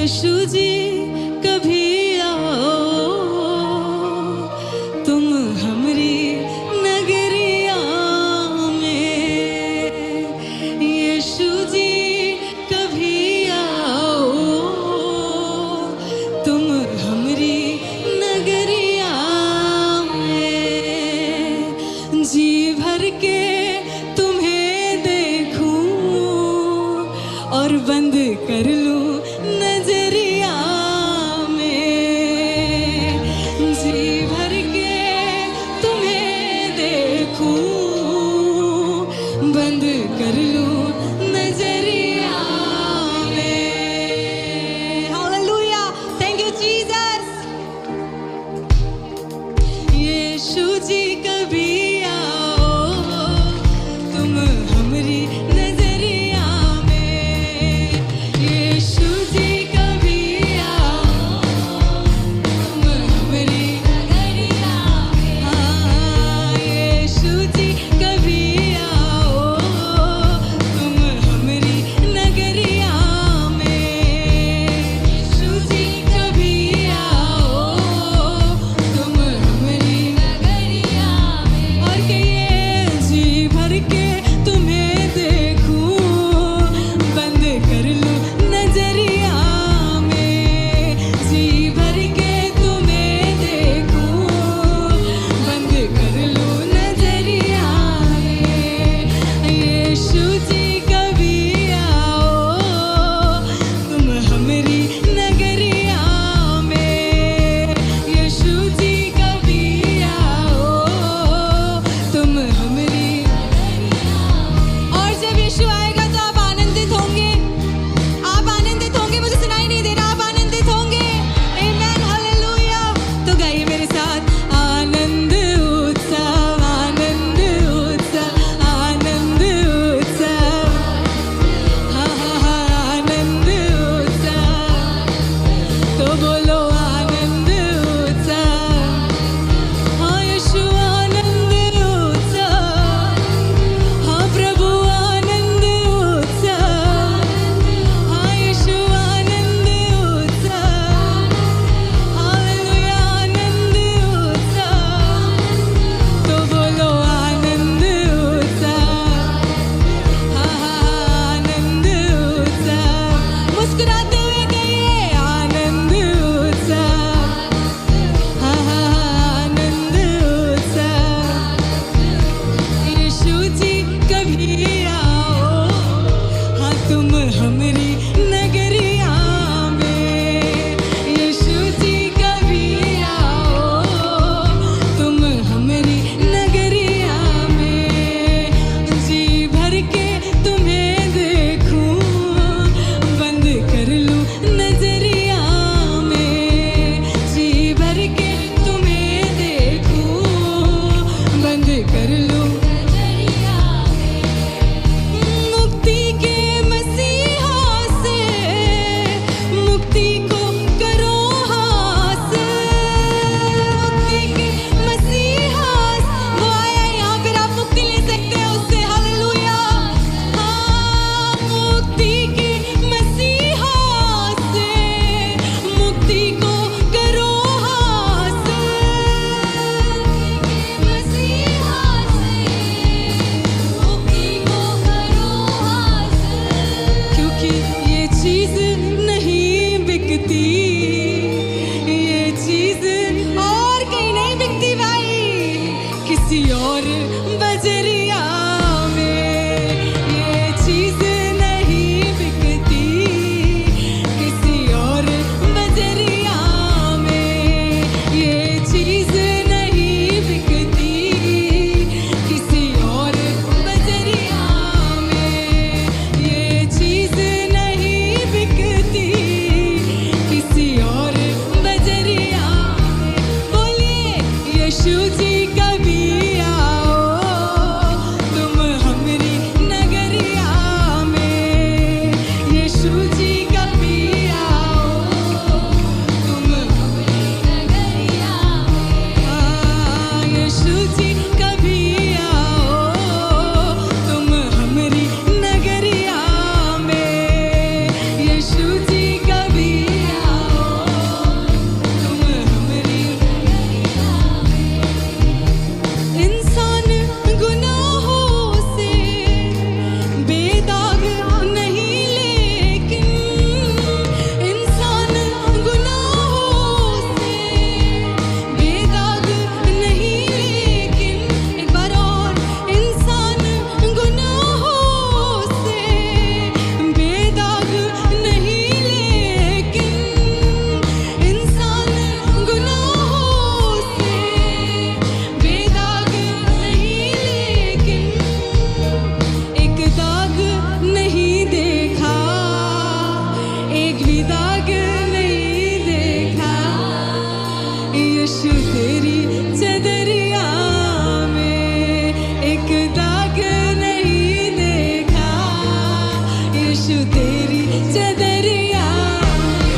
यीशु जी कभी आओ, तुम हमरी नगरिया में। यीशु जी कभी आओ, तुम हमरी नगरिया में। जी भर के तुम्हें देखूं और बंद कर लूं नजरिया में। जी भर के तुम्हें देखूं, बंद कर लूं नजरिया में। Hallelujah, thank you Jesus. Yeshu ji कभी आओ, तुम हमरी नजरिया में। यीशु जी कभी आओ, तुम हमरी नगरिया में। हाँ, यीशु जी कभी आओ, तुम हमरी नगरिया में। यीशु जी कभी आओ, तुम हमरी नगरिया में। और कहिए, जी भर के तुम्हें देखूं, बंद कर लूं नजरिया में। जी भर के तुम्हें देखूं, बंद कर लूं नजरिया में। यीशु जी कभी आओ, तुम हमरी नगरिया में। यीशु जी कभी आओ, तुम हमरी नगरिया में। और जब यीशु आएगा तो आप आनंदित होंगे, आप आनंदित होंगे। मुझे सुनाई नहीं दे रहा, आप आनंदित होंगे। आमेन, हालेलुया। तो गाइए मेरे साथ, आनंद उत्सव, आनंद उत्सव, आनंद उत्सव। हाँ हाँ हाँ, आनंद उत्सव। तो बोलो आनंद उत्सव। हाँ यीशु आनंद उत्सव। हाँ प्रभु आनंद उत्सव। हाँ यीशु आनंद उत्सव। हालेलुया, आनंद उत्सव। तो बोलो आनंद उत्सव। हाँ हाँ, आनंद उत्सव। मुस्कुराते हुए कहिए, आनंद उत्सव। हाँ हाँ, आनंद उत्सव। यीशु जी कभी आओ, हाँ तुम हमरी नगरिया में। यीशु जी कभी आओ, तुम हमरी नगरिया में। जी भर के तुम्हें देखूं, बंद कर लूं नजरिया में। जी भर के तुम्हें देखूं, बंद कर लूं नजरिया में। मुक्ति के मसीहा से, मुक्ति को करो हासिल। मुक्ति के मसीहा से, वो आया यहाँ पर, आप मुक्ति ले सकते हैं उससे। हालेलुया। हाँ, मुक्ति के मसीहा से, मुक्ति को करो हासिल। मसीहा से, मुक्ति को करो हासिल। क्योंकि ये चीज नहीं बिकती, ये चीज और कहीं नहीं बिकती भाई, किसी और बजरिया में। ये चीज नहीं बिकती, किसी और बजरिया में। ये चीज नहीं बिकती, किसी और बजरिया में। ये चीज नहीं बिकती, किसी यीशु तेरी चदरिया में एक दाग नहीं देखा, यीशु तेरी चदरिया में।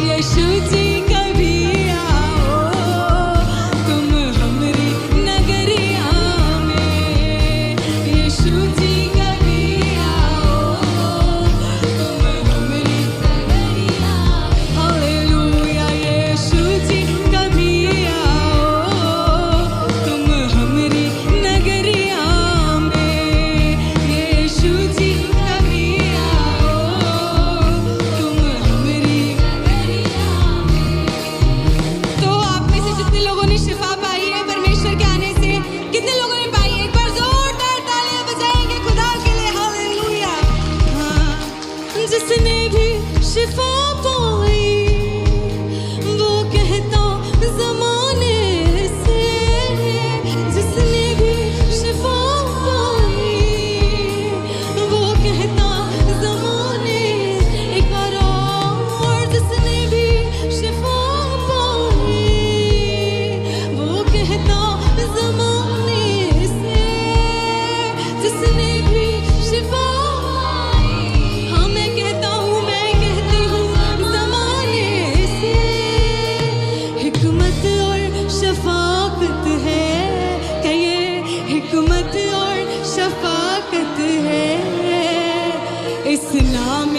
यीशु जी कभी आओ तुम हमरी नगरिया में, यीशु जी कभी आओ तुम हमरी नगरिया में। हालेलुया, यीशु जी कभी आओ तुम हमरी नगरिया में, यीशु जी कभी आओ तुम हमरी नगरिया में। तो आप में से जितने लोगों ने शिफा पाई है परमेश्वर के आने से, कितने लोगों ने पाई है? एक बार जोरदार तालियां बजाएंगे खुदा के लिए। हालेलुया। हाँ, जिसने भी शिफा पाई वो कहता ज़माने से, जिसने भी शिफा पाई वो कहता ज़माने। एक बार और, जिसने भी शिफा पाई वो कहता ज़माने से, जिसने भी शिफा पाई। हाँ, मैं कहता हूँ, मैं कहती हूँ ज़माने से। हिकमत और शफाकत है, क्या ये हिकमत और शफाकत है इस नाम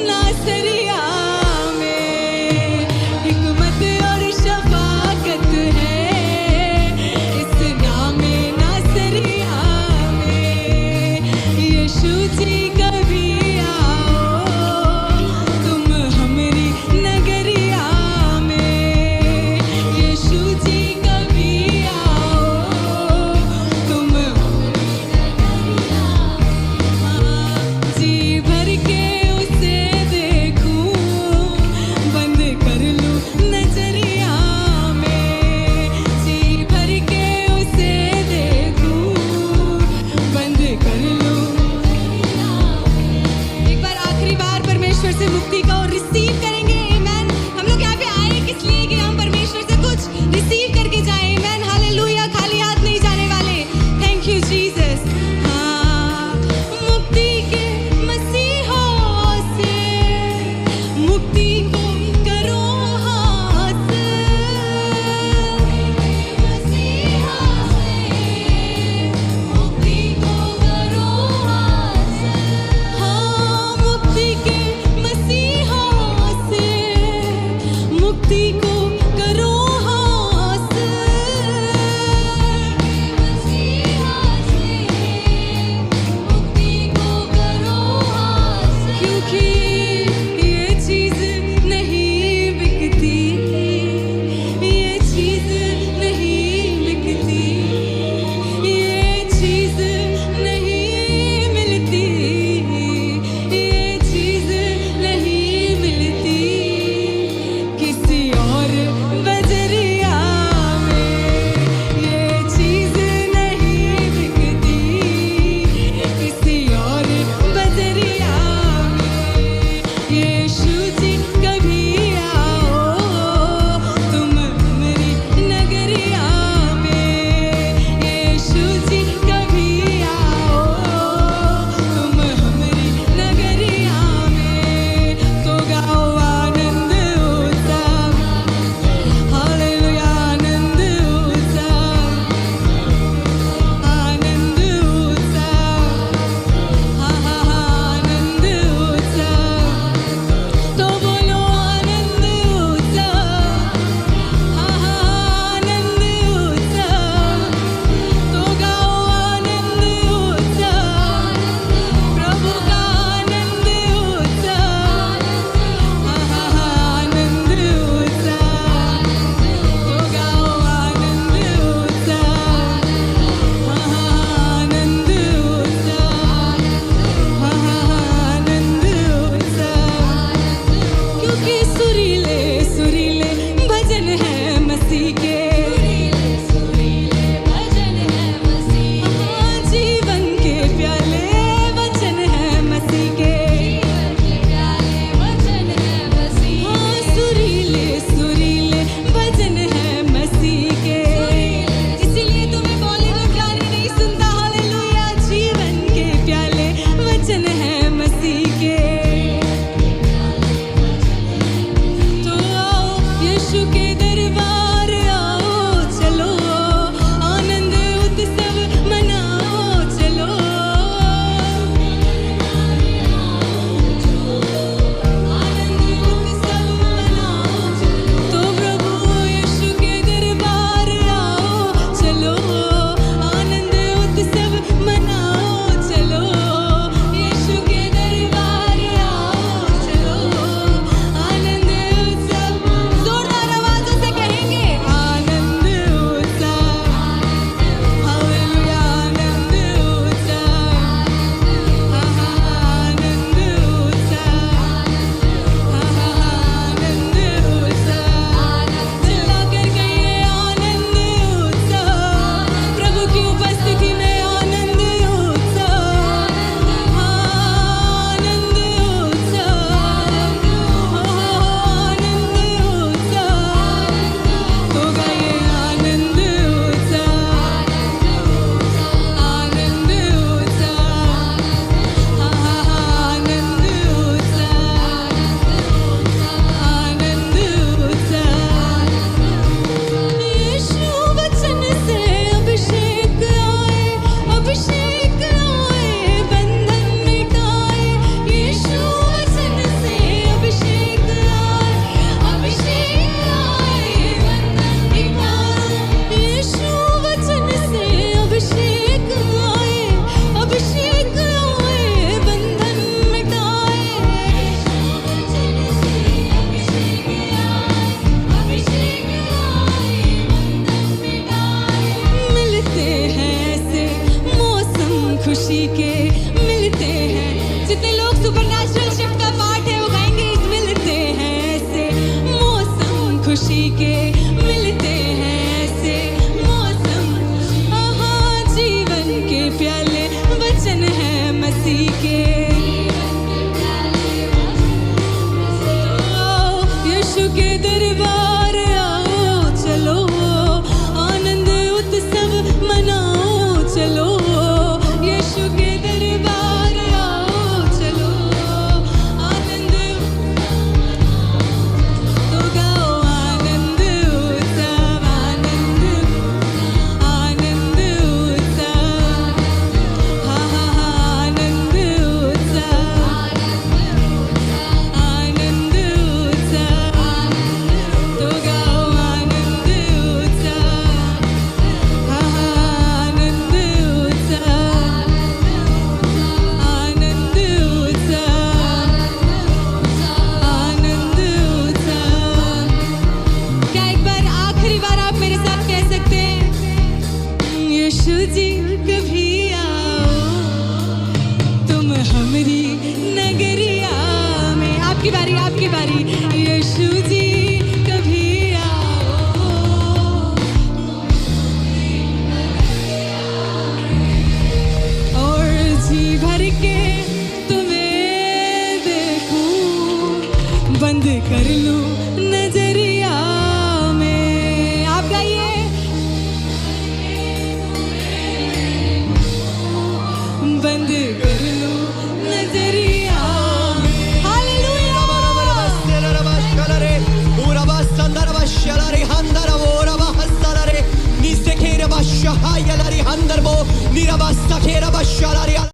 नासरिया में। हिकमत और शफाकत है इस नाम नासरिया में। यीशु जी कभी आओ तुम हमरी नगरिया में, यीशु जी कभी आओ तुम हमरी नगरिया में। जी भर के उसे देखूं, बंद कर लूं नजरिया में, जी भर के उसे देखूं, बंद कर लूं नजरिया में। एक बार आखिरी बार परमेश्वर से मुक्ति का और रिसीव करेंगे। आमेन। हम लोग यहाँ पे आए किस लिए? कि हम परमेश्वर से कुछ रिसीव करके जाएं। आमेन। हालेलुया। खाली हाथ नहीं जाने वाले। Thank you Jesus. हाँ, मुक्ति के मसीहा से मुक्ति को करो हासिल, मसीहा से मुक्ति को करो हासिल। हाँ, मुक्ति के मसीहा से मुक्ति को करो हासिल, मसीहा से मुक्ति को करो हासिल। क्योंकि ये चीज़ नहीं बिकती, ये चीज़ नहीं बिकती, ये चीज़ नहीं मिलती, ये चीज़ नहीं मिलती किसी और बजरिया में। ये चीज़ नहीं बिकती किसी और बजरिया में। यीशु जी कभी आओ तुम हमरी नगरिया में, यीशु जी कभी आओ तुम हमरी नगरिया में। तो गाओ आनंद उत्सव, हालेलुया। आनंद उत्सव, आनंद उत्सव, हाँ हाँ हाँ, आनंद उत्सव। तो बोलो आनंद उत्सव, हाँ हाँ आनंद उत्सव। तो गाओ आनंद उत्सव, प्रभु का आनंद उत्सव, हाँ हाँ हाँ आनंद उत्सव। तो गाओ आनंद उत्सव, हाँ हाँ आनंद उत्सव, हाँ हाँ आनंद उत्सव। क्योंकि सुरीले सुरीले भजन है मसीह के, सुरीले भजन है मसीह के। हाँ, जीवन के प्याले वचन है मसीह के, जीवन के प्याले वचन है मसीह के। हाँ, सुरीले सुरीले भजन है दरबार आओ चलो, आनंद उत्सव मनाओ चलो, यीशु के दरबार आओ चलो, आनंद तो गाओ आनंद उत्सव, आनंद आनंद उत्सव, हा हा हा आनंद उत्सव, आनंद उत्सव, तो गाओ आनंद उत्सव, हा हा आनंद उत्सव, आनंद उत्सव, आनंद उत्सव। क्या एक बार आखिरी बार आप मेरे साथ कह सकते हैं, यीशु जी कभी आओ तुम हमारी नगरिया में। आपकी बारी, आपकी बारी। यीशु जी कभी आओ और जी भर के तुम्हें देखूं, बंद कर लूं